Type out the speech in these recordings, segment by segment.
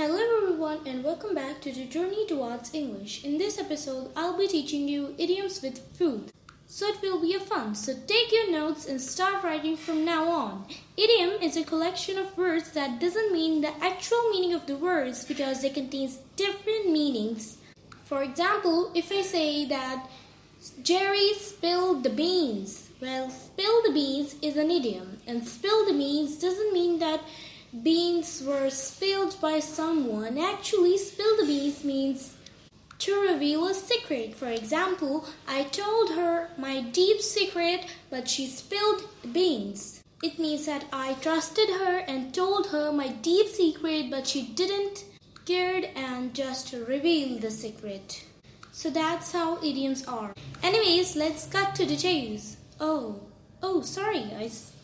Hello everyone and welcome back to the Journey Towards English. In this episode, I'll be teaching you idioms with food. So it will be a fun. So take your notes and start writing from now on. Idiom is a collection of words that doesn't mean the actual meaning of the words because they contain different meanings. For example, if I say that Jerry spilled the beans. Well, spill the beans is an idiom, and spill the beans doesn't mean that beans were spilled by someone. Actually, spill the beans means to reveal a secret. For example, I told her my deep secret, but she spilled the beans. It means that I trusted her and told her my deep secret, but she didn't care and just revealed the secret. So that's how idioms are. Anyways, let's cut to the chase. Sorry,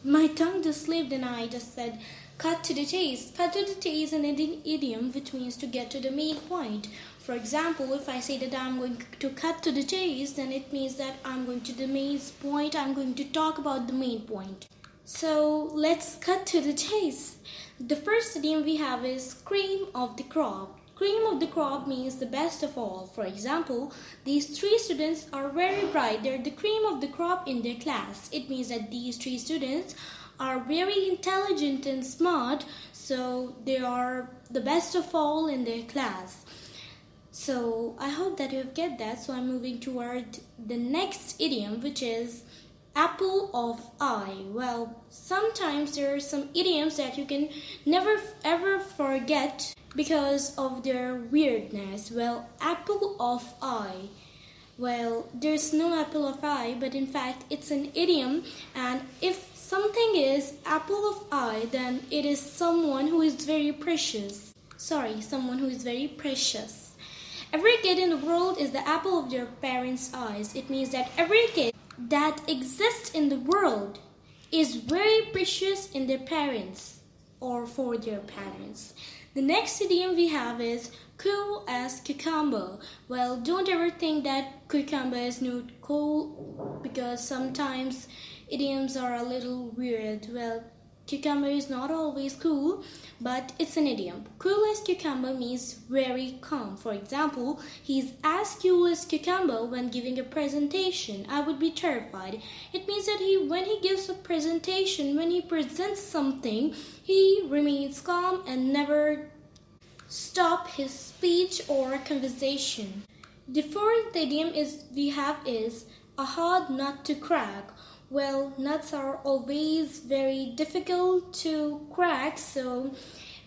my tongue just slipped and I just said cut to the chase. Cut to the chase is an idiom which means to get to the main point. For example, if I say that I'm going to cut to the chase, then it means that I'm going to the main point. I'm going to talk about the main point. So let's cut to the chase. The first idiom we have is cream of the crop. Cream of the crop means the best of all. For example, these three students are very bright. They're the cream of the crop in their class. It means that these three students are very intelligent and smart, so they are the best of all in their class. So I hope that you have get that. So I'm moving toward the next idiom, which is apple of eye. Well, sometimes there are some idioms that you can never ever forget because of their weirdness. Well, apple of eye. Well, there's no apple of eye, but in fact it's an idiom, and if something is apple of eye, then it is someone who is very precious. Someone who is very precious. Every kid in the world is the apple of their parents' eyes. It means that every kid that exists in the world is very precious in their parents or for their parents. The next idiom we have is cool as cucumber. Well, don't ever think that cucumber is not cool because sometimes idioms are a little weird. Well, cucumber is not always cool, but it's an idiom. Cool as cucumber means very calm. For example, he's as cool as cucumber when giving a presentation. I would be terrified. It means that when he gives a presentation, when he presents something, he remains calm and never stop his speech or conversation. The fourth idiom we have is a hard nut to crack. Well, nuts are always very difficult to crack, so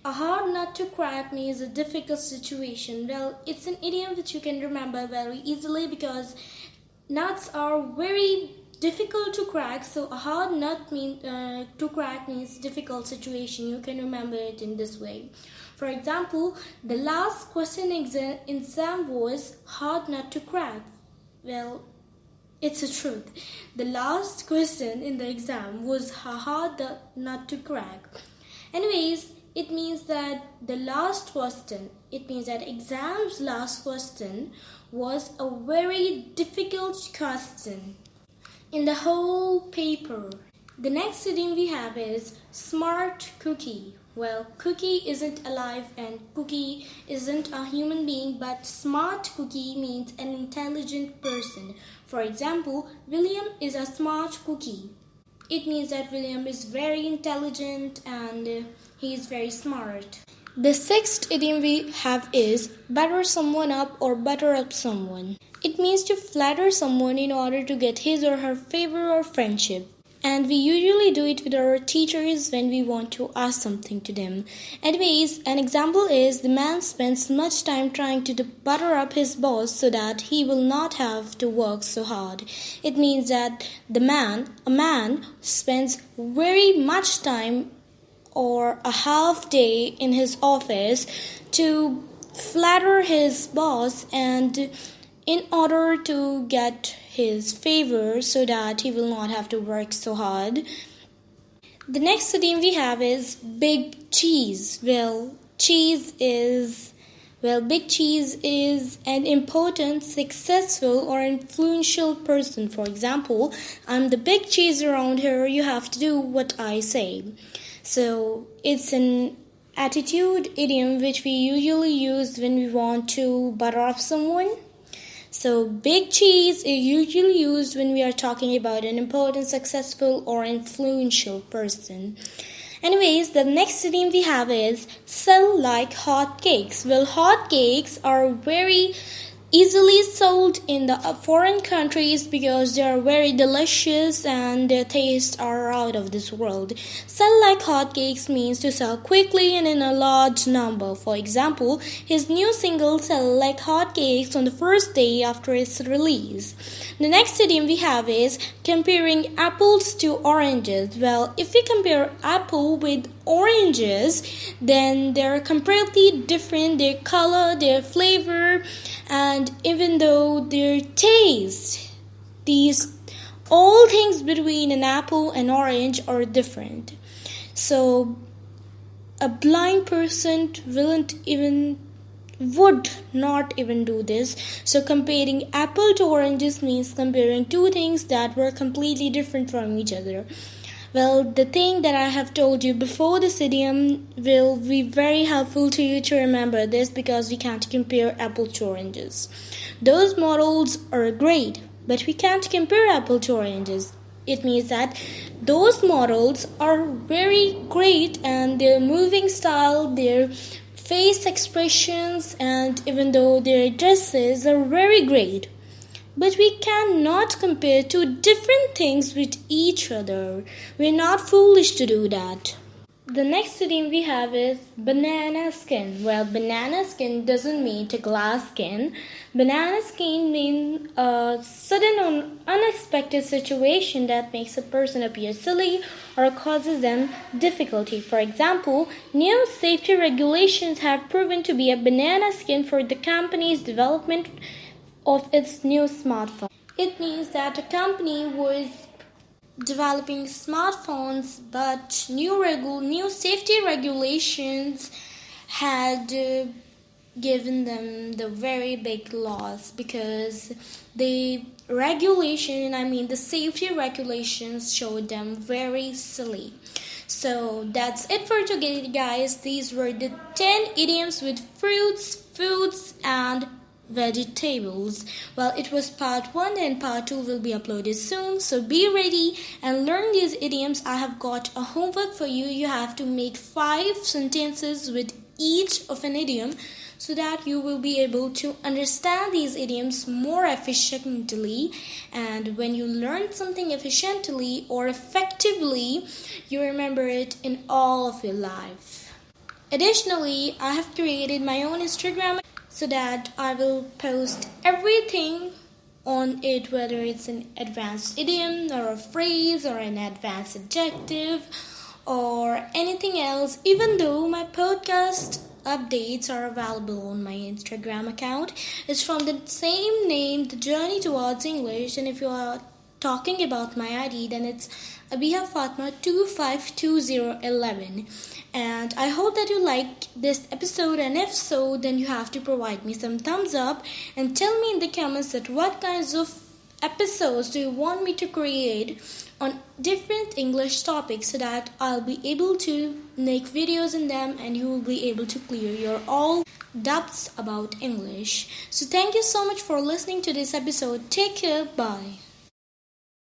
a hard nut to crack means a difficult situation. Well, it's an idiom that you can remember very easily because nuts are very difficult to crack, so a hard nut to crack means difficult situation. You can remember it in this way. For example, the last question exam was hard nut to crack. Well, it's a truth. The last question in the exam was a hard nut to crack. Anyways, it means that the last question, it means that exam's last question was a very difficult question in the whole paper. The next idiom we have is smart cookie. Well, cookie isn't alive and cookie isn't a human being, but smart cookie means an intelligent person. For example, William is a smart cookie. It means that William is very intelligent and he is very smart. The sixth idiom we have is butter someone up or butter up someone. It means to flatter someone in order to get his or her favor or friendship. And we usually do it with our teachers when we want to ask something to them. Anyways, an example is the man spends much time trying to butter up his boss so that he will not have to work so hard. It means that a man spends very much time or a half day in his office to flatter his boss and in order to get his favor so that he will not have to work so hard. The next idiom we have is big cheese. Big cheese is an important, successful or influential person. For example, I'm the big cheese around here, you have to do what I say. So it's an attitude idiom which we usually use when we want to butter off someone. So big cheese is usually used when we are talking about an important, successful, or influential person. Anyways, the next idiom we have is sell like hot cakes. Well, hot cakes are very easily sold in the foreign countries because they are very delicious and their tastes are out of this world. Sell like hotcakes means to sell quickly and in a large number. For example, his new single Sell Like Hotcakes on the first day after its release. The next idiom we have is comparing apples to oranges. Well, if we compare apple with oranges, then they're completely different, their color, their flavor, and even though their taste. These all things between an apple and orange are different. So a blind person would not even do this. So comparing apple to oranges means comparing two things that were completely different from each other. Well, the thing that I have told you before this idiom will be very helpful to you to remember this because we can't compare apple to oranges. Those models are great, but we can't compare apple to oranges. It means that those models are very great and their moving style, their face expressions, and even though their dresses are very great. But we cannot compare two different things with each other. We're not foolish to do that. The next idiom we have is banana skin. Well, banana skin doesn't mean to glass skin. Banana skin means a sudden or unexpected situation that makes a person appear silly or causes them difficulty. For example, new safety regulations have proven to be a banana skin for the company's development of its new smartphone. It means that a company was developing smartphones, but new safety regulations had given them the very big loss because the safety regulations showed them very silly. So that's it for today, guys. These were the 10 idioms with fruits, foods, and vegetables. Well, it was part 1 and part 2 will be uploaded soon, so be ready and learn these idioms. I have got a homework for you. You have to make 5 sentences with each of an idiom so that you will be able to understand these idioms more efficiently, and when you learn something efficiently or effectively, you remember it in all of your life. Additionally, I have created my own Instagram so that I will post everything on it, whether it's an advanced idiom or a phrase or an advanced adjective or anything else, even though my podcast updates are available on my Instagram account. It's from the same name, The Journey Towards English, and if you are talking about my ID, then it's Abiha Fatma 252011. And I hope that you like this episode, and if so, then you have to provide me some thumbs up and tell me in the comments that what kinds of episodes do you want me to create on different English topics so that I'll be able to make videos in them and you will be able to clear your all doubts about English. So thank you so much for listening to this episode. Take care. Bye.